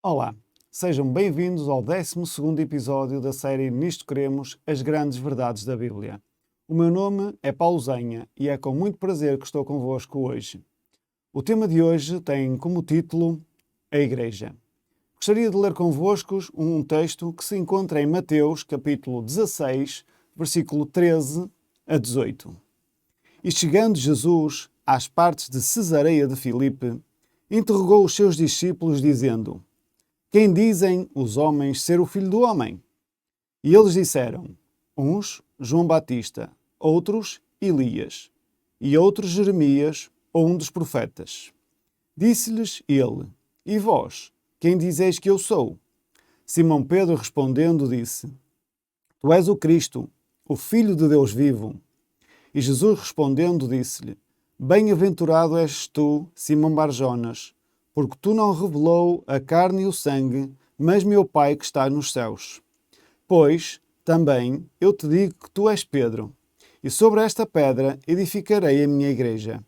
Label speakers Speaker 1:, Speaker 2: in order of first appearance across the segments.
Speaker 1: Olá, sejam bem-vindos ao 12º episódio da série Nisto Cremos, as grandes verdades da Bíblia. O meu nome é Paulo Zenha e é com muito prazer que estou convosco hoje. O tema de hoje tem como título A Igreja. Gostaria de ler convosco um texto que se encontra em Mateus, capítulo 16, versículo 13 a 18. E chegando Jesus às partes de Cesareia de Filipe, interrogou os seus discípulos, dizendo: Quem dizem os homens ser o Filho do Homem? E eles disseram: uns, João Batista, outros, Elias, e outros, Jeremias, ou um dos profetas. Disse-lhes ele: E vós, quem dizeis que eu sou? Simão Pedro respondendo disse: Tu és o Cristo, o Filho de Deus vivo. E Jesus respondendo disse-lhe: Bem-aventurado és tu, Simão Barjonas, porque tu não revelou a carne e o sangue, mas meu Pai que está nos céus. Pois, também, eu te digo que tu és Pedro, e sobre esta pedra edificarei a minha igreja,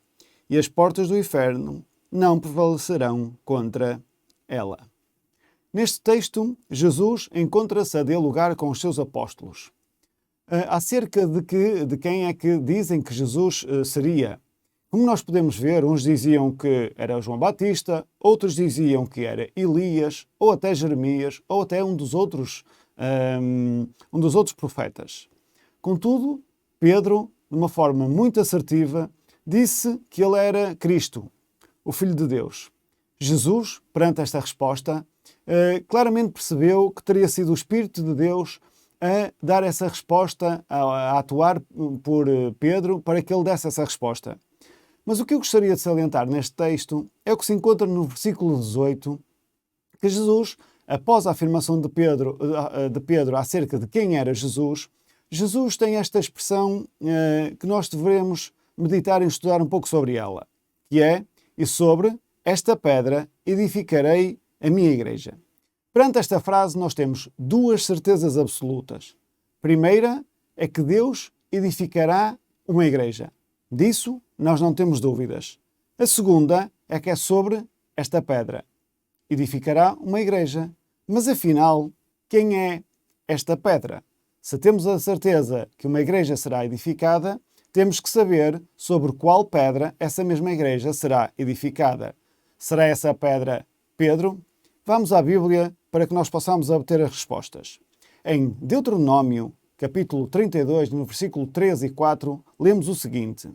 Speaker 1: e as portas do inferno não prevalecerão contra ela. Neste texto, Jesus encontra-se a dialogar com os seus apóstolos. Acerca de quem é que dizem que Jesus seria. Como nós podemos ver, uns diziam que era João Batista, outros diziam que era Elias, ou até Jeremias, ou até um dos outros profetas. Contudo, Pedro, de uma forma muito assertiva, disse que ele era Cristo, o Filho de Deus. Jesus, perante esta resposta, claramente percebeu que teria sido o Espírito de Deus a dar essa resposta, a atuar por Pedro para que ele desse essa resposta. Mas o que eu gostaria de salientar neste texto é o que se encontra no versículo 18, que Jesus, após a afirmação de Pedro acerca de quem era Jesus, Jesus tem esta expressão que nós devemos meditar e estudar um pouco sobre ela, que é: e sobre esta pedra edificarei a minha igreja. Perante esta frase nós temos duas certezas absolutas. Primeira é que Deus edificará uma igreja. Disso nós não temos dúvidas. A segunda é que é sobre esta pedra. Edificará uma igreja. Mas afinal, quem é esta pedra? Se temos a certeza que uma igreja será edificada, temos que saber sobre qual pedra essa mesma igreja será edificada. Será essa pedra Pedro? Vamos à Bíblia para que nós possamos obter as respostas. Em Deuteronômio, capítulo 32, no versículo 3 e 4, lemos o seguinte: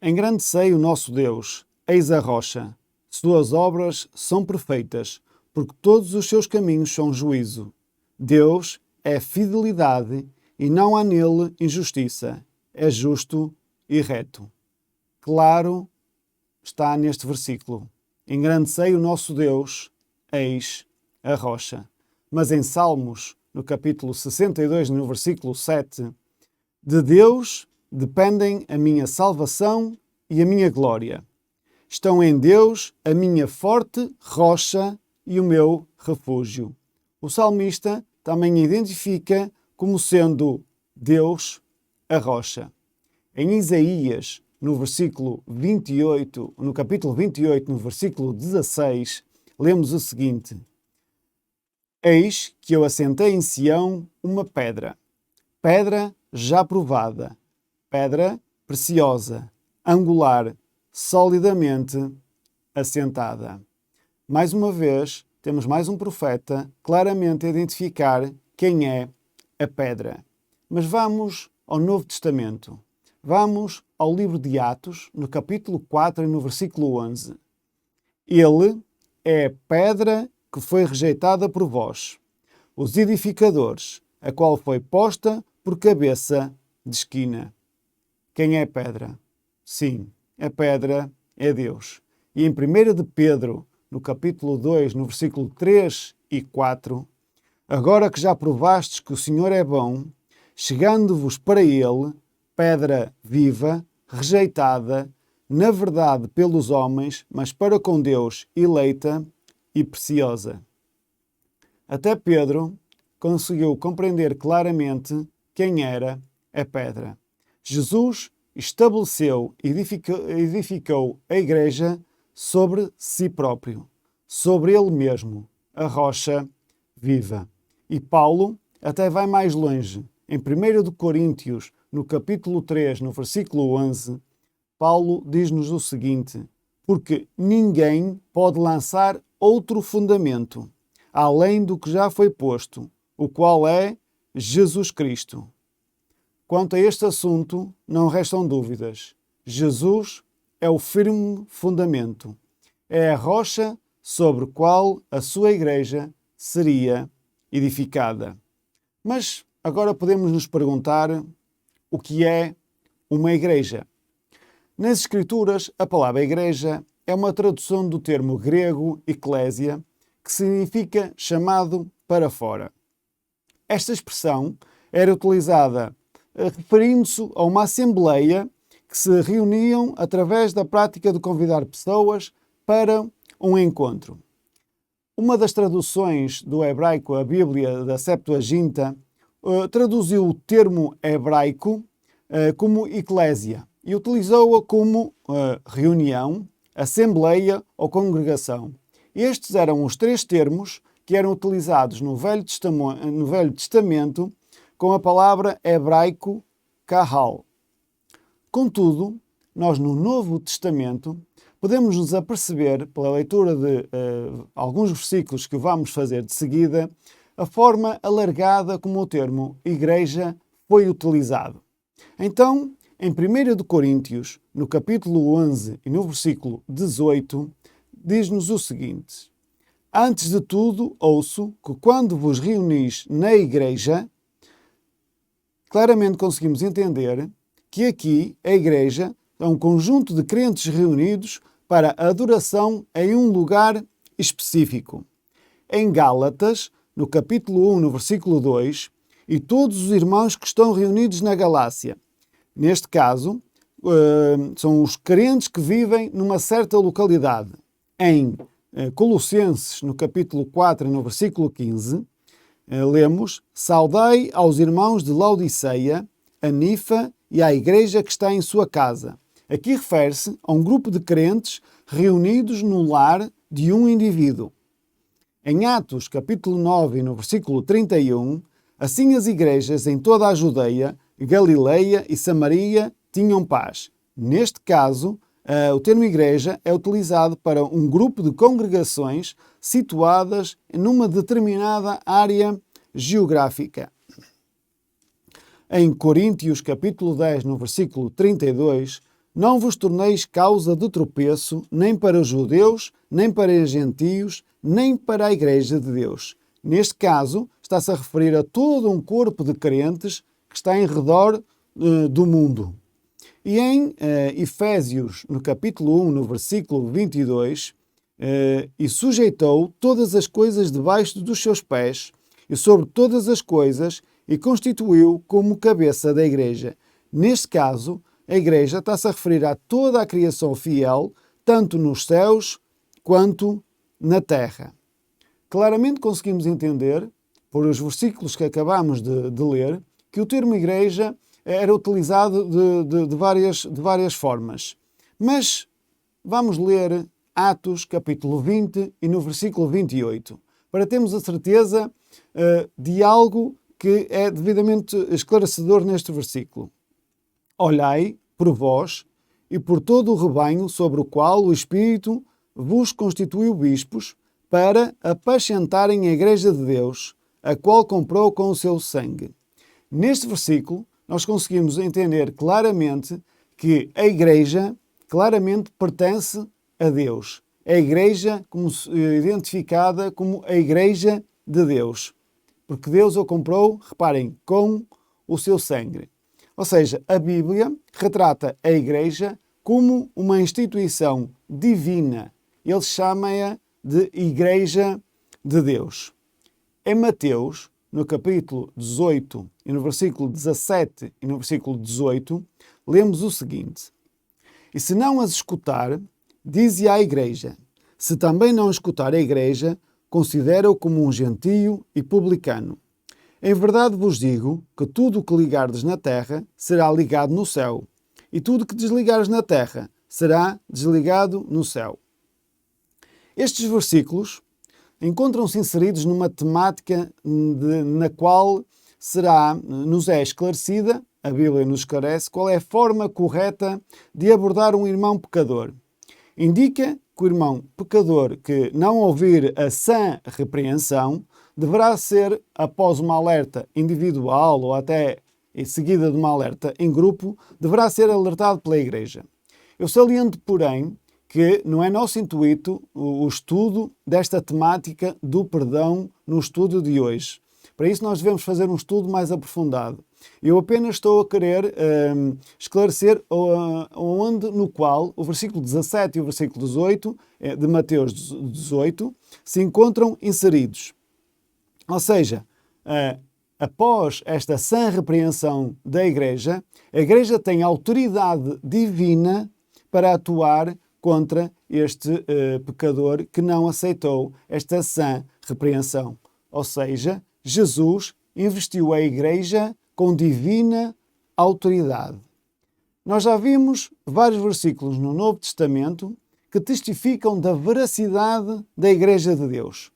Speaker 1: Engrandecei o nosso Deus, eis a rocha. Suas obras são perfeitas, porque todos os seus caminhos são juízo. Deus é fidelidade e não há nele injustiça. É justo e reto. Claro está neste versículo. Engrandecei o nosso Deus, eis a rocha. Mas em Salmos, no capítulo 62, no versículo 7, de Deus dependem a minha salvação e a minha glória. Estão em Deus a minha forte rocha e o meu refúgio. O salmista também identifica como sendo Deus a rocha. Em Isaías, no versículo 28, no capítulo 28, no versículo 16, lemos o seguinte: Eis que eu assentei em Sião uma pedra, pedra já provada, pedra preciosa, angular, solidamente assentada. Mais uma vez, temos mais um profeta claramente a identificar quem é a pedra. Mas vamos ao Novo Testamento. Vamos ao livro de Atos, no capítulo 4 e no versículo 11. Ele é a pedra que foi rejeitada por vós, os edificadores, a qual foi posta por cabeça de esquina. Quem é a pedra? Sim, a pedra é Deus. E em 1 de Pedro, no capítulo 2, no versículo 3 e 4, agora que já provastes que o Senhor é bom, chegando-vos para ele, pedra viva, rejeitada, na verdade pelos homens, mas para com Deus eleita e preciosa. Até Pedro conseguiu compreender claramente quem era a pedra. Jesus estabeleceu e edificou a igreja sobre si próprio, sobre ele mesmo, a rocha viva. E Paulo até vai mais longe. Em 1 Coríntios, no capítulo 3, no versículo 11, Paulo diz-nos o seguinte: porque ninguém pode lançar outro fundamento, além do que já foi posto, o qual é Jesus Cristo. Quanto a este assunto, não restam dúvidas. Jesus é o firme fundamento. É a rocha sobre a qual a sua igreja seria edificada. Mas agora podemos nos perguntar o que é uma igreja. Nas Escrituras, a palavra igreja é uma tradução do termo grego eclésia, que significa chamado para fora. Esta expressão era utilizada referindo-se a uma assembleia que se reuniam através da prática de convidar pessoas para um encontro. Uma das traduções do hebraico à Bíblia da Septuaginta traduziu o termo hebraico como eclésia e utilizou-a como reunião, assembleia ou congregação. Estes eram os três termos que eram utilizados no Velho Testamento com a palavra hebraico kahal. Contudo, nós no Novo Testamento podemos nos aperceber, pela leitura de alguns versículos que vamos fazer de seguida, a forma alargada como o termo igreja foi utilizado. Então, em 1 Coríntios, no capítulo 11 e no versículo 18, diz-nos o seguinte: antes de tudo, ouço que quando vos reunis na igreja, claramente conseguimos entender que aqui a igreja é um conjunto de crentes reunidos para a adoração em um lugar específico. Em Gálatas, no capítulo 1, no versículo 2, e todos os irmãos que estão reunidos na Galácia. Neste caso, são os crentes que vivem numa certa localidade. Em Colossenses, no capítulo 4, no versículo 15, lemos: saudai aos irmãos de Laodiceia, a Nifa e à igreja que está em sua casa. Aqui refere-se a um grupo de crentes reunidos no lar de um indivíduo. Em Atos, capítulo 9, no versículo 31, assim as igrejas em toda a Judeia, Galileia e Samaria tinham paz. Neste caso, o termo igreja é utilizado para um grupo de congregações situadas numa determinada área geográfica. Em Coríntios, capítulo 10, no versículo 32, não vos torneis causa de tropeço nem para os judeus, nem para os gentios, nem para a igreja de Deus. Neste caso, está-se a referir a todo um corpo de crentes que está em redor do mundo. E em Efésios, no capítulo 1, no versículo 22, e sujeitou todas as coisas debaixo dos seus pés e sobre todas as coisas e constituiu como cabeça da igreja. Neste caso, a igreja está-se a referir a toda a criação fiel, tanto nos céus quanto na terra. Claramente conseguimos entender, por os versículos que acabamos de ler, que o termo igreja era utilizado de várias formas. Mas vamos ler Atos, capítulo 20 e no versículo 28, para termos a certeza de algo que é devidamente esclarecedor neste versículo. Olhai por vós e por todo o rebanho sobre o qual o Espírito vos constituiu bispos para apacentarem a igreja de Deus, a qual comprou com o seu sangue. Neste versículo, nós conseguimos entender claramente que a igreja claramente pertence a Deus. A igreja identificada como a igreja de Deus. Porque Deus a comprou, reparem, com o seu sangue. Ou seja, a Bíblia retrata a igreja como uma instituição divina. Ele chama-a de Igreja de Deus. Em Mateus, no capítulo 18 e no versículo 17 e no versículo 18, lemos o seguinte: e se não as escutar, dize à igreja. Se também não escutar a igreja, considera-o como um gentio e publicano. Em verdade vos digo que tudo o que ligardes na terra será ligado no céu, e tudo o que desligares na terra será desligado no céu. Estes versículos encontram-se inseridos numa temática na qual nos é esclarecida, a Bíblia nos esclarece, qual é a forma correta de abordar um irmão pecador. Indica que o irmão pecador que não ouvir a sã repreensão deverá ser, após uma alerta individual ou até em seguida de uma alerta em grupo, deverá ser alertado pela Igreja. Eu saliento, porém, que não é nosso intuito o estudo desta temática do perdão no estudo de hoje. Para isso nós devemos fazer um estudo mais aprofundado. Eu apenas estou a querer esclarecer no qual o versículo 17 e o versículo 18 de Mateus 18 se encontram inseridos. Ou seja, após esta sã repreensão da Igreja, a Igreja tem autoridade divina para atuar contra este pecador que não aceitou esta sã repreensão. Ou seja, Jesus investiu a Igreja com divina autoridade. Nós já vimos vários versículos no Novo Testamento que testificam da veracidade da Igreja de Deus.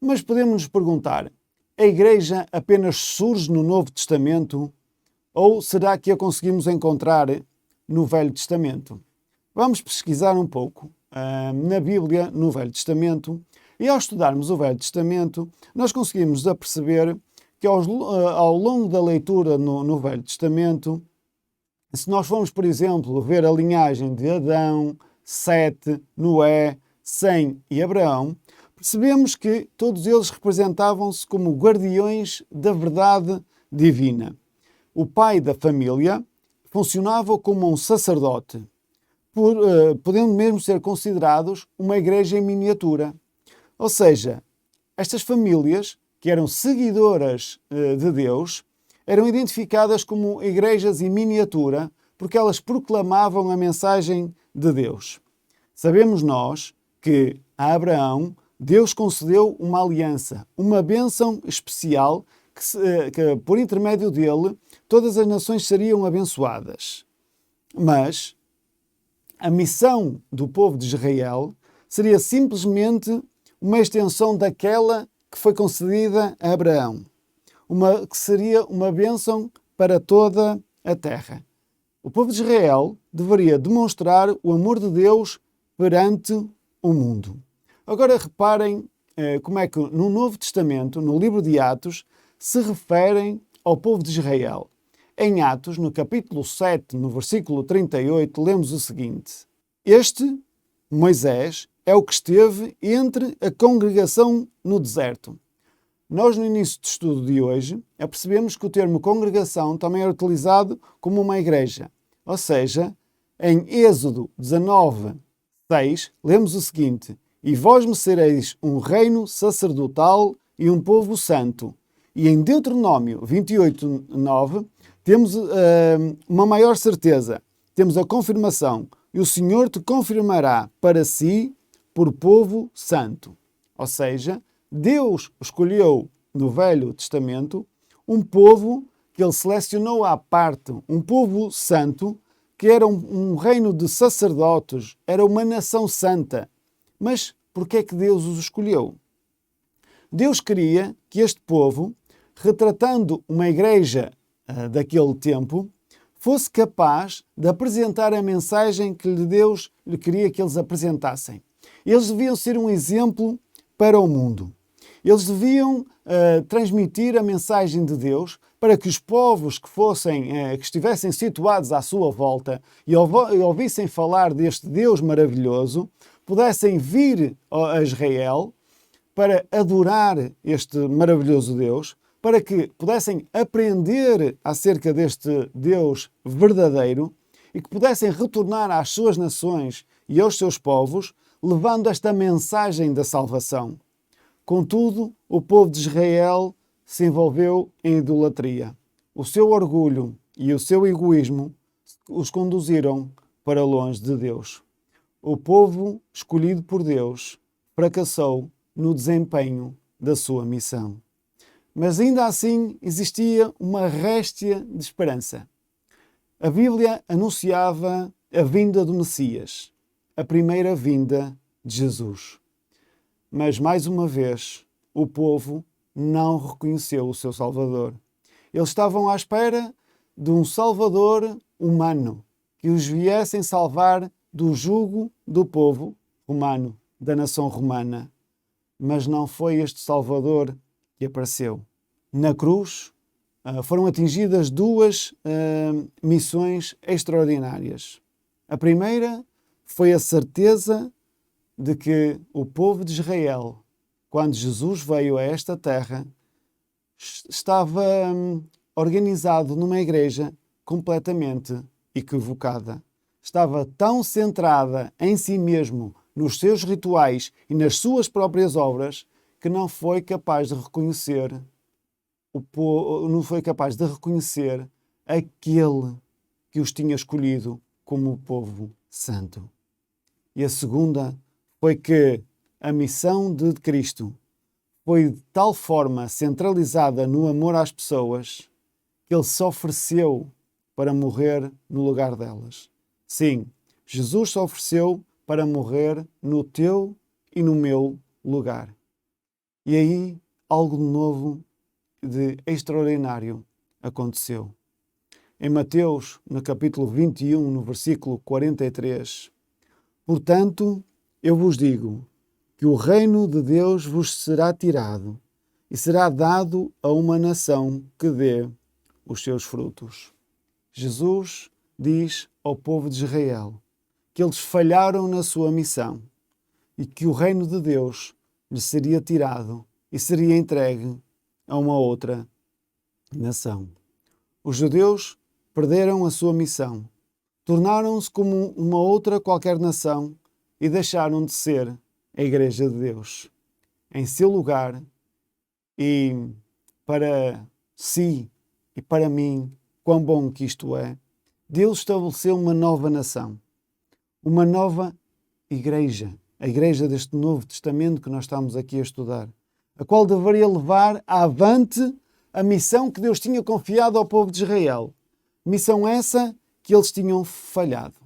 Speaker 1: Mas podemos nos perguntar, a Igreja apenas surge no Novo Testamento ou será que a conseguimos encontrar no Velho Testamento? Vamos pesquisar um pouco na Bíblia, no Velho Testamento, e ao estudarmos o Velho Testamento, nós conseguimos aperceber que ao longo da leitura no Velho Testamento, se nós formos, por exemplo, ver a linhagem de Adão, Sete, Noé, Sem e Abraão, percebemos que todos eles representavam-se como guardiões da verdade divina. O pai da família funcionava como um sacerdote, podendo mesmo ser considerados uma igreja em miniatura. Ou seja, estas famílias, que eram seguidoras de Deus, eram identificadas como igrejas em miniatura porque elas proclamavam a mensagem de Deus. Sabemos nós que a Abraão Deus concedeu uma aliança, uma bênção especial que por intermédio dele todas as nações seriam abençoadas. Mas a missão do povo de Israel seria simplesmente uma extensão daquela que foi concedida a Abraão, que seria uma bênção para toda a terra. O povo de Israel deveria demonstrar o amor de Deus perante o mundo. Agora reparem como é que no Novo Testamento, no livro de Atos, se referem ao povo de Israel. Em Atos, no capítulo 7, no versículo 38, lemos o seguinte: Este, Moisés, é o que esteve entre a congregação no deserto. Nós, no início do estudo de hoje, percebemos que o termo congregação também é utilizado como uma igreja. Ou seja, em Êxodo 19, 6, lemos o seguinte: E vós me sereis um reino sacerdotal e um povo santo. E em Deuteronômio 28, 9, temos uma maior certeza. Temos a confirmação. E o Senhor te confirmará para si por povo santo. Ou seja, Deus escolheu no Velho Testamento um povo que ele selecionou à parte, um povo santo, que era um reino de sacerdotes, era uma nação santa. Mas por que é que Deus os escolheu? Deus queria que este povo, retratando uma igreja daquele tempo, fosse capaz de apresentar a mensagem que Deus lhe queria que eles apresentassem. Eles deviam ser um exemplo para o mundo. Eles deviam transmitir a mensagem de Deus para que os povos que estivessem situados à sua volta e ouvissem falar deste Deus maravilhoso, pudessem vir a Israel para adorar este maravilhoso Deus, para que pudessem aprender acerca deste Deus verdadeiro e que pudessem retornar às suas nações e aos seus povos, levando esta mensagem da salvação. Contudo, o povo de Israel se envolveu em idolatria. O seu orgulho e o seu egoísmo os conduziram para longe de Deus. O povo escolhido por Deus fracassou no desempenho da sua missão. Mas ainda assim existia uma réstia de esperança. A Bíblia anunciava a vinda do Messias, a primeira vinda de Jesus. Mas, mais uma vez, o povo não reconheceu o seu Salvador. Eles estavam à espera de um Salvador humano, que os viessem salvar do jugo do povo romano, da nação romana. Mas não foi este Salvador que apareceu. Na cruz foram atingidas duas missões extraordinárias. A primeira foi a certeza de que o povo de Israel, quando Jesus veio a esta terra, estava organizado numa igreja completamente equivocada. Estava tão centrada em si mesmo, nos seus rituais e nas suas próprias obras, que não foi capaz de reconhecer aquele que os tinha escolhido como o povo santo. E a segunda foi que a missão de Cristo foi de tal forma centralizada no amor às pessoas que ele se ofereceu para morrer no lugar delas. Sim, Jesus se ofereceu para morrer no teu e no meu lugar. E aí algo novo de extraordinário aconteceu. Em Mateus, no capítulo 21, no versículo 43, portanto, eu vos digo que o reino de Deus vos será tirado e será dado a uma nação que dê os seus frutos. Jesus diz ao povo de Israel que eles falharam na sua missão e que o reino de Deus lhes seria tirado e seria entregue a uma outra nação. Os judeus perderam a sua missão, tornaram-se como uma outra qualquer nação e deixaram de ser a Igreja de Deus. Em seu lugar, e para si e para mim, quão bom que isto é, Deus estabeleceu uma nova nação, uma nova igreja, a igreja deste Novo Testamento que nós estamos aqui a estudar, a qual deveria levar avante a missão que Deus tinha confiado ao povo de Israel. Missão essa que eles tinham falhado.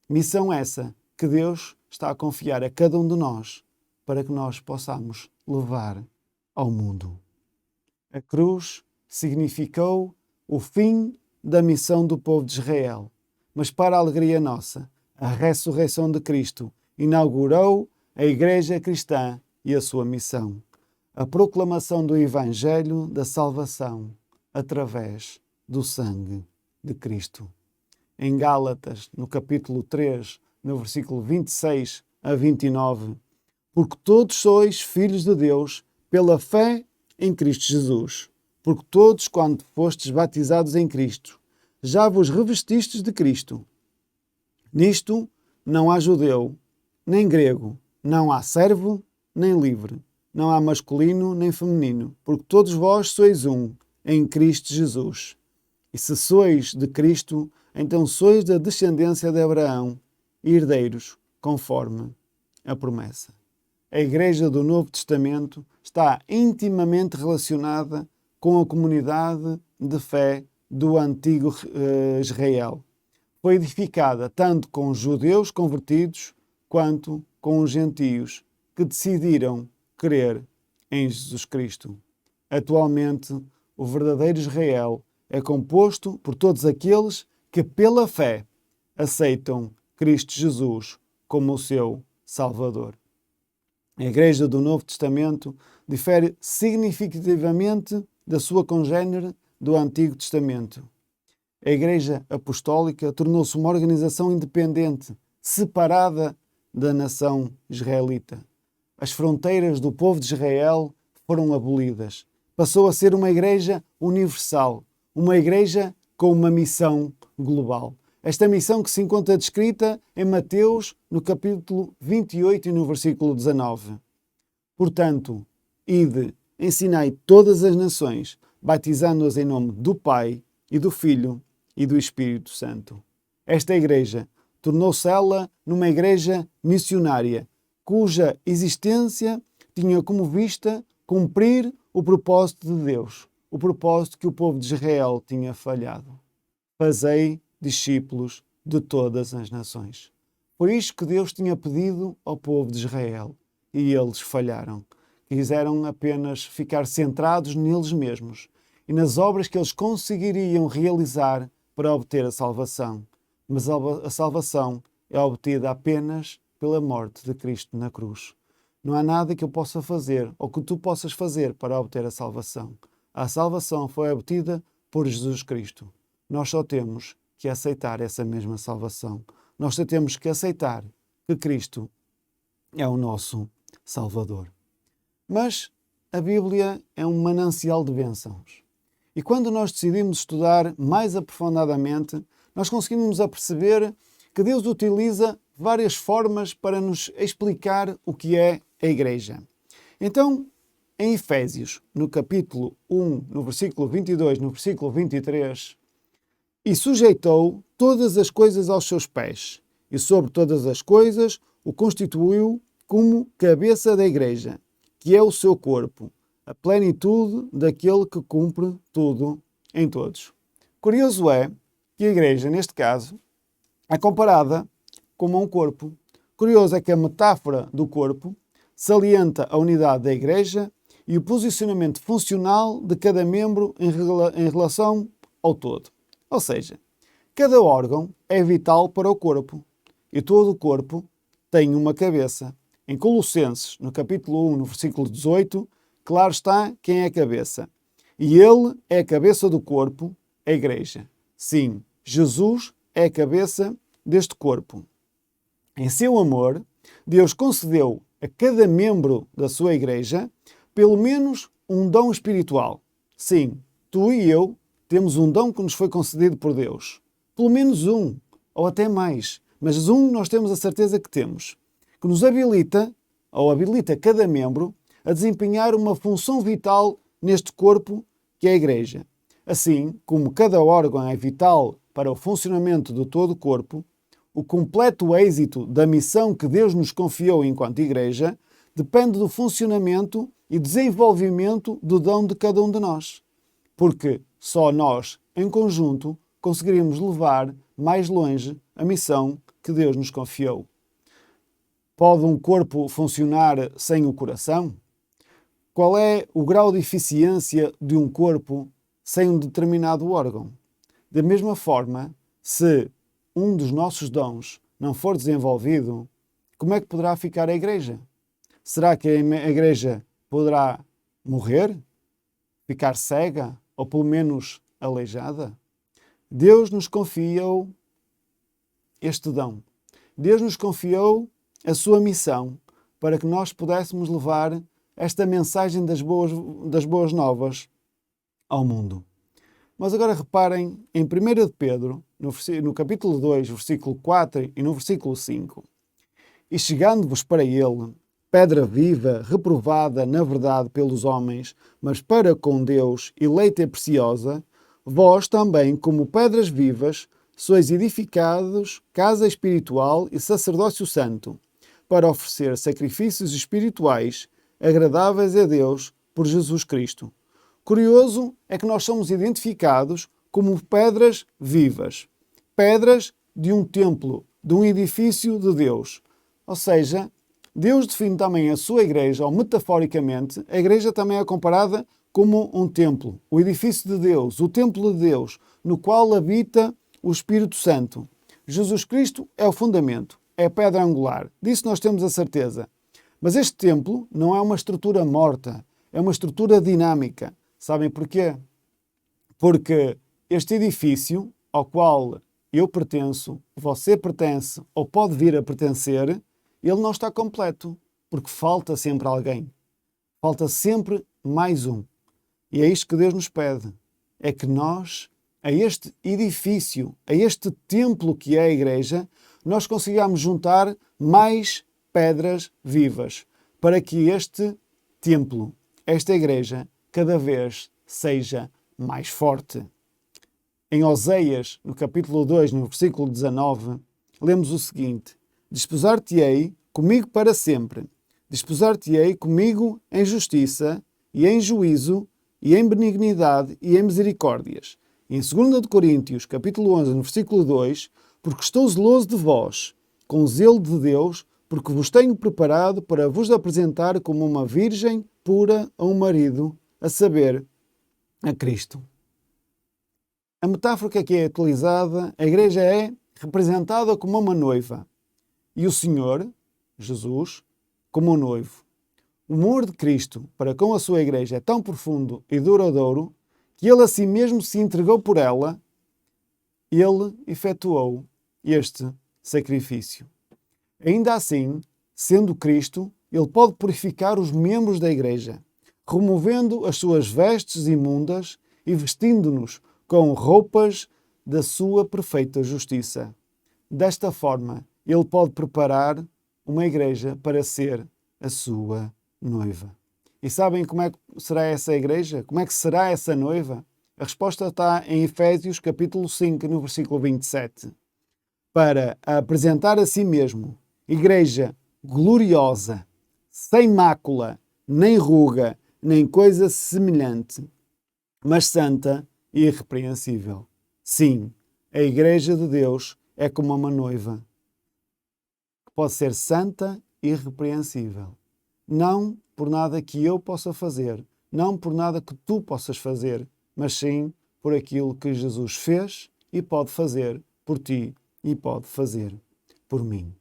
Speaker 1: Missão essa que Deus está a confiar a cada um de nós para que nós possamos levar ao mundo. A cruz significou o fim da missão do povo de Israel, mas para a alegria nossa, a ressurreição de Cristo inaugurou a Igreja Cristã e a sua missão, a proclamação do Evangelho da salvação através do sangue de Cristo. Em Gálatas, no capítulo 3, no versículo 26 a 29, porque todos sois filhos de Deus pela fé em Cristo Jesus. Porque todos, quando fostes batizados em Cristo, já vos revestistes de Cristo. Nisto não há judeu, nem grego, não há servo, nem livre, não há masculino, nem feminino, porque todos vós sois um, em Cristo Jesus. E se sois de Cristo, então sois da descendência de Abraão e herdeiros, conforme a promessa. A Igreja do Novo Testamento está intimamente relacionada com a comunidade de fé do antigo Israel. Foi edificada tanto com os judeus convertidos quanto com os gentios que decidiram crer em Jesus Cristo. Atualmente, o verdadeiro Israel é composto por todos aqueles que, pela fé, aceitam Cristo Jesus como o seu Salvador. A Igreja do Novo Testamento difere significativamente da sua congênere do Antigo Testamento. A Igreja Apostólica tornou-se uma organização independente, separada da nação israelita. As fronteiras do povo de Israel foram abolidas. Passou a ser uma igreja universal, uma igreja com uma missão global. Esta missão que se encontra descrita em Mateus, no capítulo 28 e no versículo 19. Portanto, ide, ensinai todas as nações, batizando-as em nome do Pai e do Filho e do Espírito Santo. Esta igreja tornou-se ela numa igreja missionária, cuja existência tinha como vista cumprir o propósito de Deus, o propósito que o povo de Israel tinha falhado. Fazei discípulos de todas as nações. Foi isto que Deus tinha pedido ao povo de Israel. e eles falharam. Quiseram apenas ficar centrados neles mesmos e nas obras que eles conseguiriam realizar para obter a salvação. Mas a salvação é obtida apenas pela morte de Cristo na cruz. Não há nada que eu possa fazer ou que tu possas fazer para obter a salvação. A salvação foi obtida por Jesus Cristo. Nós só temos que aceitar essa mesma salvação. Nós só temos que aceitar que Cristo é o nosso Salvador. Mas a Bíblia é um manancial de bênçãos. E quando nós decidimos estudar mais aprofundadamente, nós conseguimos aperceber que Deus utiliza várias formas para nos explicar o que é a Igreja. Então, em Efésios, no capítulo 1, no versículo 22, no versículo 23, e sujeitou todas as coisas aos seus pés, e sobre todas as coisas o constituiu como cabeça da Igreja, que é o seu corpo, a plenitude daquele que cumpre tudo em todos. Curioso é que a Igreja, neste caso, é comparada como um corpo. Curioso é que a metáfora do corpo salienta a unidade da Igreja e o posicionamento funcional de cada membro em relação ao todo. Ou seja, cada órgão é vital para o corpo e todo o corpo tem uma cabeça. Em Colossenses, no capítulo 1, no versículo 18, claro está quem é a cabeça. E ele é a cabeça do corpo, a Igreja. Sim, Jesus é a cabeça deste corpo. Em seu amor, Deus concedeu a cada membro da sua Igreja pelo menos um dom espiritual. Sim, tu e eu temos um dom que nos foi concedido por Deus. Pelo menos um, ou até mais. Mas um nós temos a certeza que temos. Que nos habilita, ou habilita cada membro, a desempenhar uma função vital neste corpo que é a Igreja. Assim como cada órgão é vital para o funcionamento de todo o corpo, o completo êxito da missão que Deus nos confiou enquanto Igreja depende do funcionamento e desenvolvimento do dom de cada um de nós. Porque só nós, em conjunto, conseguiríamos levar mais longe a missão que Deus nos confiou. Pode um corpo funcionar sem o coração? Qual é o grau de eficiência de um corpo sem um determinado órgão? Da mesma forma, se um dos nossos dons não for desenvolvido, como é que poderá ficar a Igreja? Será que a Igreja poderá morrer? Ficar cega? Ou pelo menos aleijada? Deus nos confiou este dom. Deus nos confiou a sua missão para que nós pudéssemos levar esta mensagem das boas novas ao mundo. Mas agora reparem em 1 de Pedro, no capítulo 2, versículo 4 e no versículo 5. E chegando-vos para ele, pedra viva, reprovada na verdade pelos homens, mas para com Deus eleita e preciosa, vós também, como pedras vivas, sois edificados casa espiritual e sacerdócio santo, para oferecer sacrifícios espirituais agradáveis a Deus por Jesus Cristo. Curioso é que nós somos identificados como pedras vivas, pedras de um templo, de um edifício de Deus. Ou seja, Deus define também a sua Igreja, ou metaforicamente, a Igreja também é comparada como um templo, o edifício de Deus, o templo de Deus, no qual habita o Espírito Santo. Jesus Cristo é o fundamento, é a pedra angular. Disso nós temos a certeza. Mas este templo não é uma estrutura morta, é uma estrutura dinâmica. Sabem porquê? Porque este edifício ao qual eu pertenço, você pertence ou pode vir a pertencer, ele não está completo, porque falta sempre alguém. Falta sempre mais um. E é isto que Deus nos pede. É que nós, a este edifício, a este templo que é a Igreja, nós consigamos juntar mais pedras vivas, para que este templo, esta Igreja, cada vez seja mais forte. Em Oseias, no capítulo 2, no versículo 19, lemos o seguinte: Desposar-te-ei comigo para sempre, desposar-te-ei comigo em justiça e em juízo e em benignidade e em misericórdias. E em 2 de Coríntios, capítulo 11, no versículo 2, porque estou zeloso de vós, com zelo de Deus, porque vos tenho preparado para vos apresentar como uma virgem pura a um marido, a saber, a Cristo. A metáfora que aqui é utilizada, a igreja é representada como uma noiva e o Senhor, Jesus, como um noivo. O amor de Cristo para com a sua igreja é tão profundo e duradouro que ele a si mesmo se entregou por ela, ele efetuou este sacrifício. Ainda assim, sendo Cristo, ele pode purificar os membros da igreja, removendo as suas vestes imundas e vestindo-nos com roupas da sua perfeita justiça. Desta forma, ele pode preparar uma igreja para ser a sua noiva. E sabem como é que será essa igreja? Como é que será essa noiva? A resposta está em Efésios capítulo 5, no versículo 27. Para apresentar a si mesmo, igreja gloriosa, sem mácula, nem ruga, nem coisa semelhante, mas santa e irrepreensível. Sim, a igreja de Deus é como uma noiva, que pode ser santa e irrepreensível. Não por nada que eu possa fazer, não por nada que tu possas fazer, mas sim por aquilo que Jesus fez e pode fazer por ti e pode fazer por mim.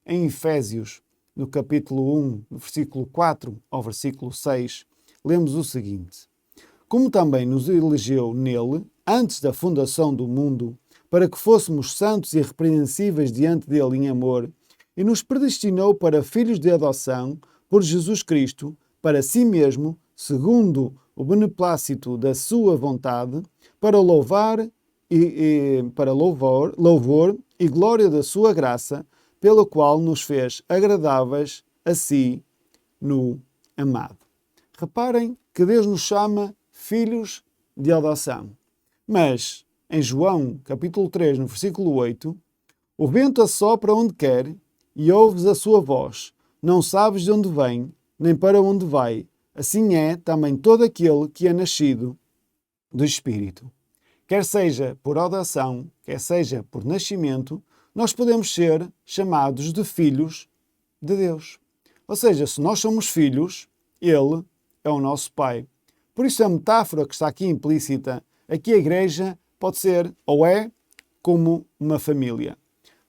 Speaker 1: Em Efésios, no capítulo 1, no versículo 4 ao versículo 6, lemos o seguinte: como também nos elegeu nele, antes da fundação do mundo, para que fôssemos santos e irrepreensíveis diante dele em amor, e nos predestinou para filhos de adoção por Jesus Cristo, para si mesmo, segundo o beneplácito da sua vontade, para louvor e glória da sua graça, pela qual nos fez agradáveis a si no amado. Reparem que Deus nos chama filhos de adoção. Mas, em João, capítulo 3, no versículo 8, o vento assopra onde quer e ouves a sua voz. Não sabes de onde vem, nem para onde vai. Assim é também todo aquele que é nascido do Espírito. Quer seja por adoção, quer seja por nascimento, nós podemos ser chamados de filhos de Deus. Ou seja, se nós somos filhos, Ele é o nosso Pai. Por isso a metáfora que está aqui implícita, aqui a igreja pode ser ou é como uma família.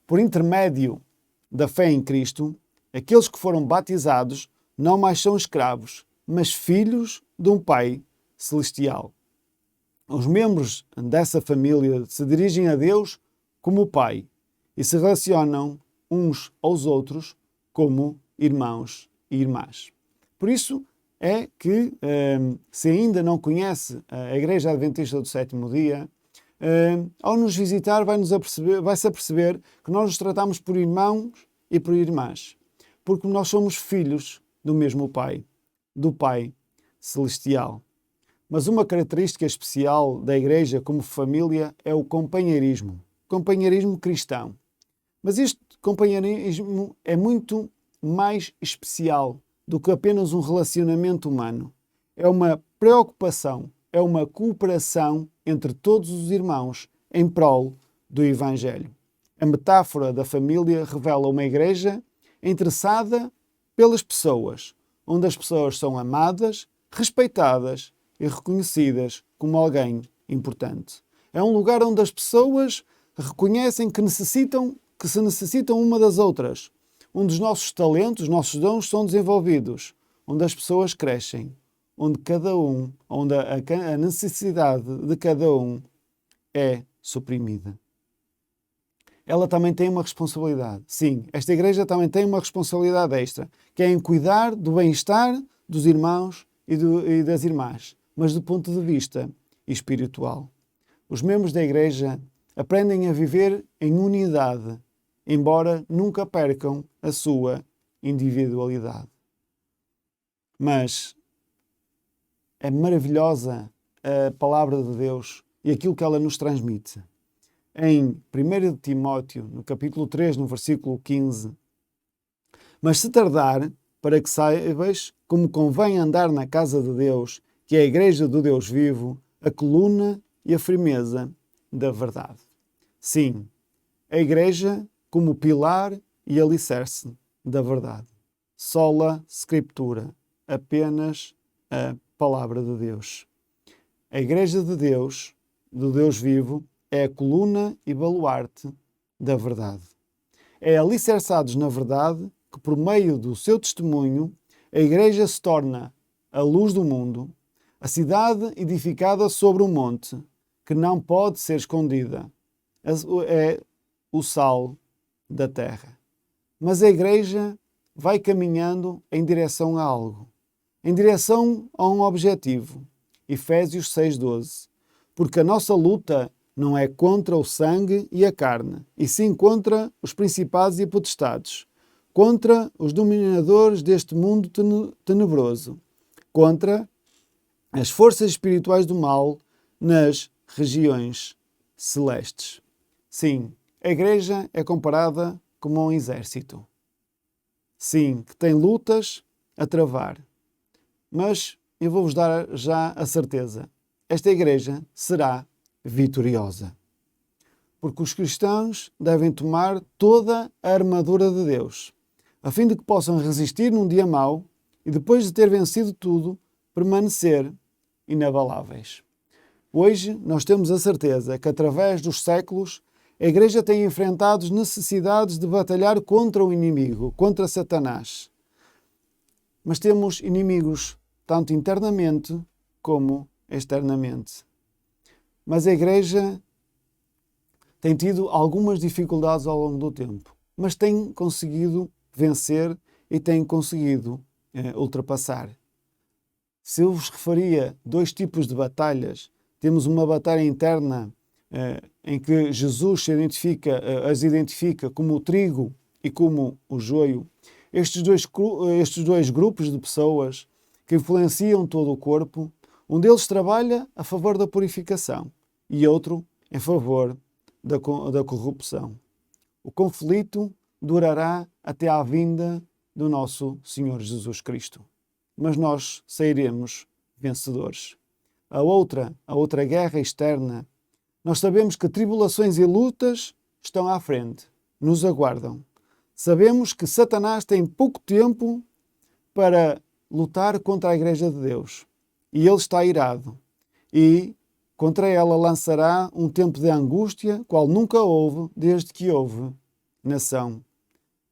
Speaker 1: Por intermédio da fé em Cristo, aqueles que foram batizados não mais são escravos, mas filhos de um Pai celestial. Os membros dessa família se dirigem a Deus como Pai e se relacionam uns aos outros como irmãos e irmãs. Por isso é que, se ainda não conhece a Igreja Adventista do Sétimo Dia, ao nos visitar vai-se aperceber que nós nos tratamos por irmãos e por irmãs, porque nós somos filhos do mesmo Pai, do Pai Celestial. Mas uma característica especial da Igreja como família é o companheirismo cristão. Mas este companheirismo é muito mais especial do que apenas um relacionamento humano. É uma preocupação, é uma cooperação entre todos os irmãos em prol do Evangelho. A metáfora da família revela uma igreja interessada pelas pessoas, onde as pessoas são amadas, respeitadas e reconhecidas como alguém importante. É um lugar onde as pessoas reconhecem que se necessitam uma das outras, onde os nossos talentos, os nossos dons são desenvolvidos, onde as pessoas crescem, onde a necessidade de cada um é suprimida. Ela também tem uma responsabilidade. Sim, esta igreja também tem uma responsabilidade extra, que é em cuidar do bem-estar dos irmãos e das irmãs, mas do ponto de vista espiritual. Os membros da igreja aprendem a viver em unidade, embora nunca percam a sua individualidade. Mas é maravilhosa a palavra de Deus e aquilo que ela nos transmite. Em 1 Timóteo, no capítulo 3, no versículo 15, mas se tardar, para que saibas como convém andar na casa de Deus, que é a igreja do Deus vivo, a coluna e a firmeza da verdade. Sim, a igreja como pilar e alicerce da verdade. Sola Scriptura, apenas a palavra de Deus. A Igreja de Deus, do Deus vivo, é a coluna e baluarte da verdade. É alicerçados na verdade que, por meio do seu testemunho, a Igreja se torna a luz do mundo, a cidade edificada sobre um monte, que não pode ser escondida. É o sal da terra. Mas a Igreja vai caminhando em direção a algo, em direção a um objetivo. Efésios 6,12. Porque a nossa luta não é contra o sangue e a carne, e sim contra os principados e potestades, contra os dominadores deste mundo tenebroso, contra as forças espirituais do mal nas regiões celestes. Sim, a Igreja é comparada como um exército. Sim, que tem lutas a travar. Mas eu vou-vos dar já a certeza. Esta Igreja será vitoriosa. Porque os cristãos devem tomar toda a armadura de Deus, a fim de que possam resistir num dia mau e, depois de ter vencido tudo, permanecer inabaláveis. Hoje nós temos a certeza que, através dos séculos, a Igreja tem enfrentado necessidades de batalhar contra o inimigo, contra Satanás. Mas temos inimigos tanto internamente como externamente. Mas a Igreja tem tido algumas dificuldades ao longo do tempo, mas tem conseguido vencer e tem conseguido ultrapassar. Se eu vos referia dois tipos de batalhas, temos uma batalha interna em que Jesus as identifica como o trigo e como o joio. Estes dois grupos de pessoas que influenciam todo o corpo, um deles trabalha a favor da purificação e outro em favor da corrupção. O conflito durará até à vinda do nosso Senhor Jesus Cristo. Mas nós sairemos vencedores. A outra guerra externa, nós sabemos que tribulações e lutas estão à frente, nos aguardam. Sabemos que Satanás tem pouco tempo para lutar contra a Igreja de Deus. E ele está irado. E contra ela lançará um tempo de angústia, qual nunca houve desde que houve nação.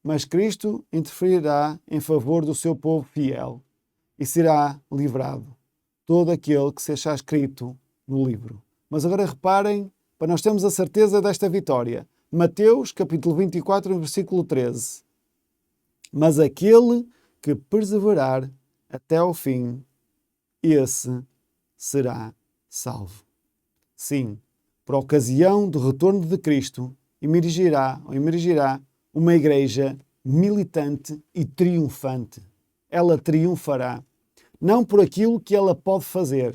Speaker 1: Mas Cristo interferirá em favor do seu povo fiel e será livrado todo aquele que se achar escrito no livro. Mas agora reparem, para nós termos a certeza desta vitória. Mateus, capítulo 24, versículo 13. Mas aquele que perseverar até ao fim, esse será salvo. Sim, por ocasião do retorno de Cristo, emergirá uma igreja militante e triunfante. Ela triunfará, não por aquilo que ela pode fazer,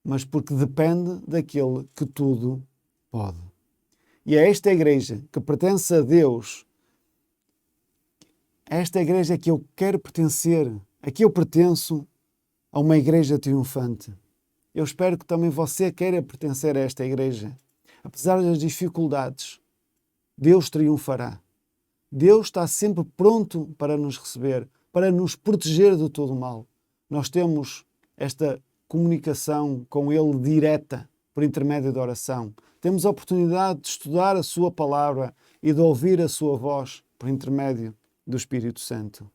Speaker 1: mas porque depende daquele que tudo pode. E é esta igreja que pertence a Deus, é esta igreja que eu quero pertencer, a que eu pertenço, a uma igreja triunfante. Eu espero que também você queira pertencer a esta igreja. Apesar das dificuldades, Deus triunfará. Deus está sempre pronto para nos receber, para nos proteger de todo o mal. Nós temos esta comunicação com Ele direta, por intermédio da oração. Temos a oportunidade de estudar a sua palavra e de ouvir a sua voz por intermédio do Espírito Santo.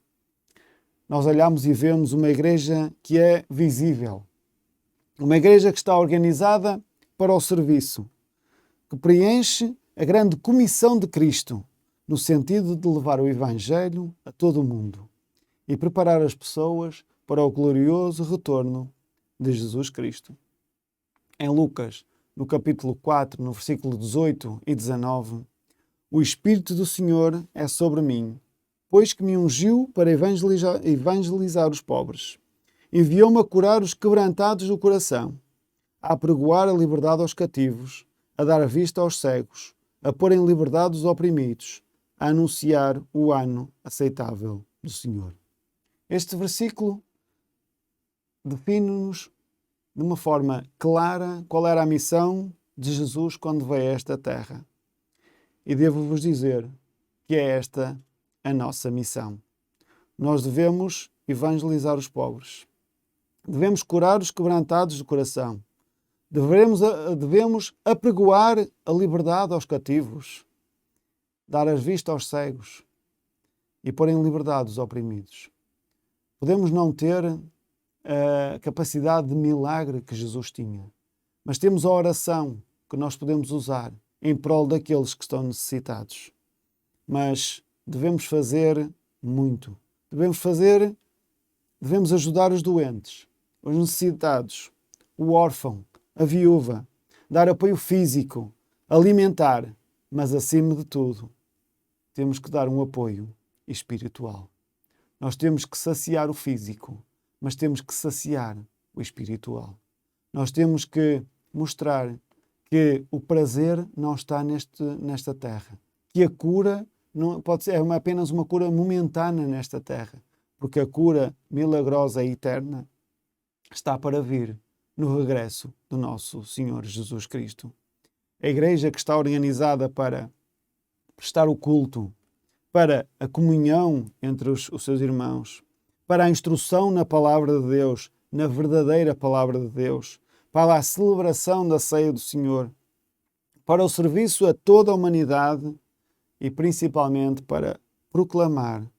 Speaker 1: Nós olhamos e vemos uma igreja que é visível. Uma igreja que está organizada para o serviço, que preenche a grande comissão de Cristo, no sentido de levar o Evangelho a todo o mundo e preparar as pessoas para o glorioso retorno de Jesus Cristo. Em Lucas, no capítulo 4, no versículo 18 e 19, o Espírito do Senhor é sobre mim, pois que me ungiu para evangelizar os pobres. Enviou-me a curar os quebrantados do coração, a apregoar a liberdade aos cativos, a dar a vista aos cegos, a pôr em liberdade os oprimidos, a anunciar o ano aceitável do Senhor. Este versículo define-nos de uma forma clara qual era a missão de Jesus quando veio a esta terra. E devo-vos dizer que é esta a nossa missão. Nós devemos evangelizar os pobres. Devemos curar os quebrantados de coração. Devemos apregoar a liberdade aos cativos, dar as vistas aos cegos e pôr em liberdade os oprimidos. Podemos não ter a capacidade de milagre que Jesus tinha, mas temos a oração que nós podemos usar em prol daqueles que estão necessitados. Mas devemos fazer muito. Devemos ajudar os doentes, os necessitados, o órfão, a viúva, dar apoio físico, alimentar, mas acima de tudo, temos que dar um apoio espiritual. Nós temos que saciar o físico, mas temos que saciar o espiritual. Nós temos que mostrar que o prazer não está nesta terra, que a cura não pode ser apenas uma cura momentânea nesta terra, porque a cura milagrosa e eterna está para vir no regresso do nosso Senhor Jesus Cristo. A igreja que está organizada para prestar o culto, para a comunhão entre os seus irmãos, para a instrução na palavra de Deus, na verdadeira palavra de Deus, para a celebração da ceia do Senhor, para o serviço a toda a humanidade e principalmente para proclamar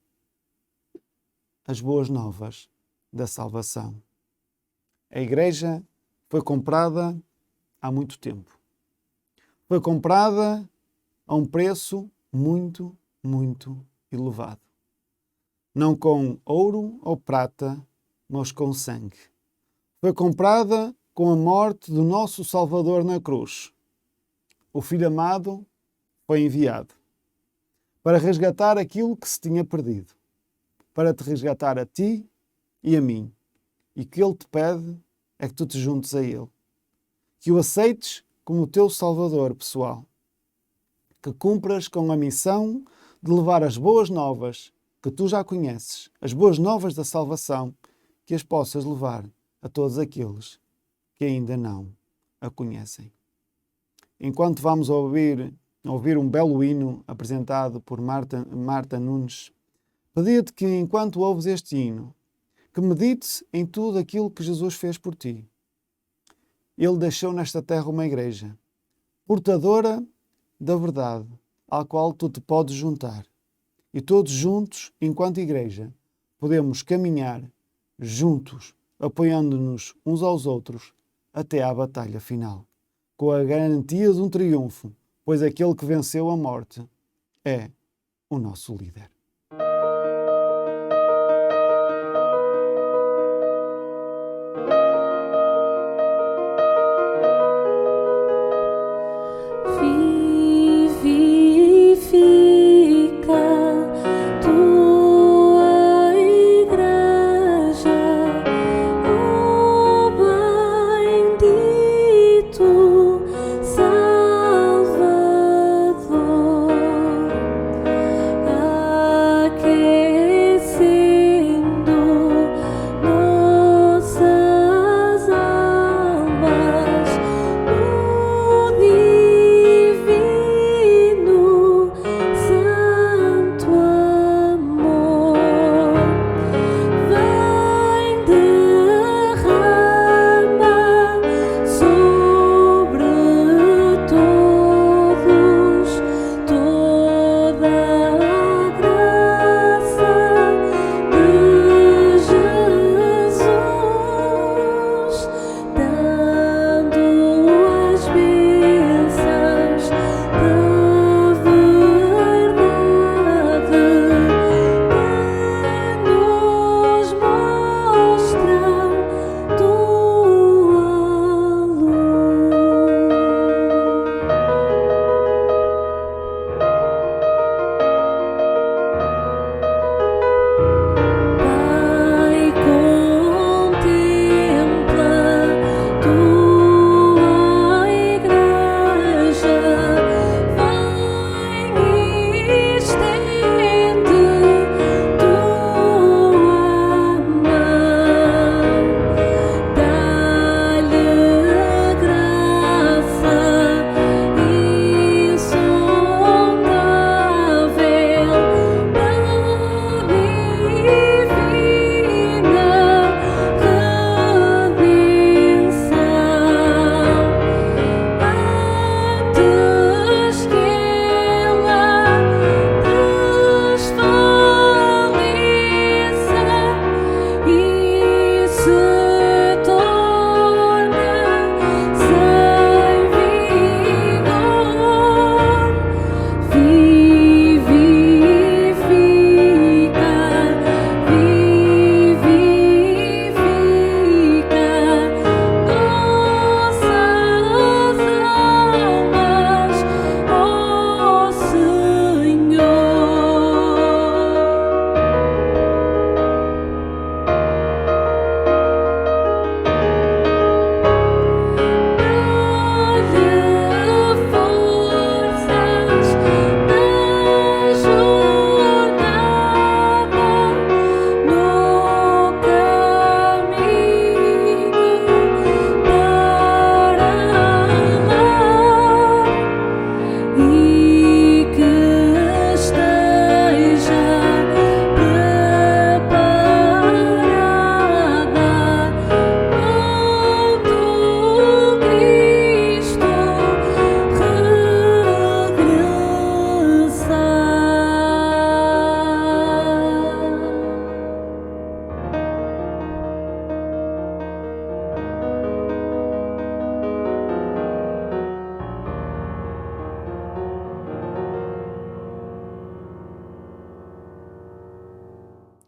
Speaker 1: as boas novas da salvação. A igreja foi comprada há muito tempo. Foi comprada a um preço muito, muito elevado. Não com ouro ou prata, mas com sangue. Foi comprada com a morte do nosso Salvador na cruz. O Filho amado foi enviado para resgatar aquilo que se tinha perdido, para te resgatar a ti e a mim. E o que Ele te pede é que tu te juntes a Ele, que o aceites como o teu Salvador pessoal, que cumpras com a missão de levar as boas novas que tu já conheces, as boas novas da salvação, que as possas levar a todos aqueles que ainda não a conhecem. Enquanto vamos ouvir um belo hino apresentado por Marta Nunes, pedia-te que, enquanto ouves este hino, que medites em tudo aquilo que Jesus fez por ti. Ele deixou nesta terra uma igreja, portadora da verdade, à qual tu te podes juntar. E todos juntos, enquanto igreja, podemos caminhar juntos, apoiando-nos uns aos outros, até à batalha final, com a garantia de um triunfo, pois aquele que venceu a morte é o nosso líder.
Speaker 2: Salvador.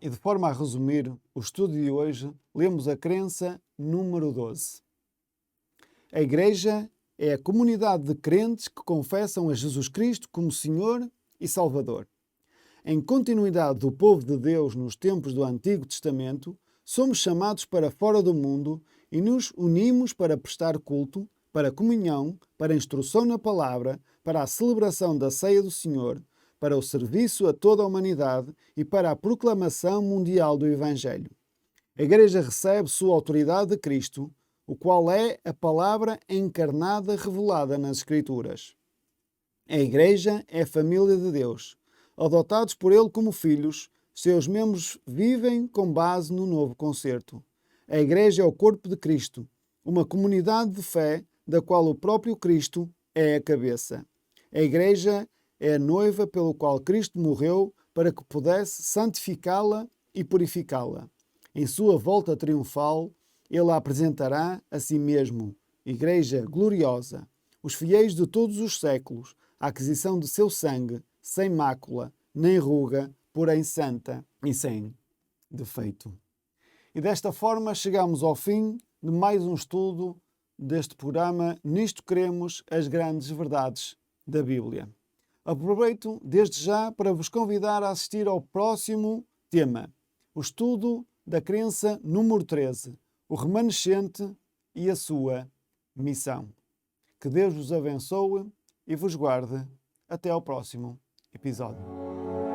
Speaker 1: E de forma a resumir o estudo de hoje, lemos a crença número 12. A Igreja é a comunidade de crentes que confessam a Jesus Cristo como Senhor e Salvador. Em continuidade do povo de Deus nos tempos do Antigo Testamento, somos chamados para fora do mundo e nos unimos para prestar culto, para comunhão, para instrução na palavra, para a celebração da ceia do Senhor, para o serviço a toda a humanidade e para a proclamação mundial do Evangelho. A Igreja recebe sua autoridade de Cristo, o qual é a palavra encarnada revelada nas Escrituras. A Igreja é a família de Deus. Adotados por Ele como filhos, seus membros vivem com base no novo concerto. A Igreja é o corpo de Cristo, uma comunidade de fé da qual o próprio Cristo é a cabeça. A Igreja é a noiva pelo qual Cristo morreu para que pudesse santificá-la e purificá-la. Em sua volta triunfal, Ele a apresentará a si mesmo, Igreja gloriosa, os fiéis de todos os séculos, a aquisição de seu sangue, sem mácula, nem ruga, porém santa e sem defeito. E desta forma chegamos ao fim de mais um estudo deste programa Nisto Cremos, as grandes verdades da Bíblia. Aproveito desde já para vos convidar a assistir ao próximo tema, o estudo da crença número 13, o remanescente e a sua missão. Que Deus vos abençoe e vos guarde. Até ao próximo episódio.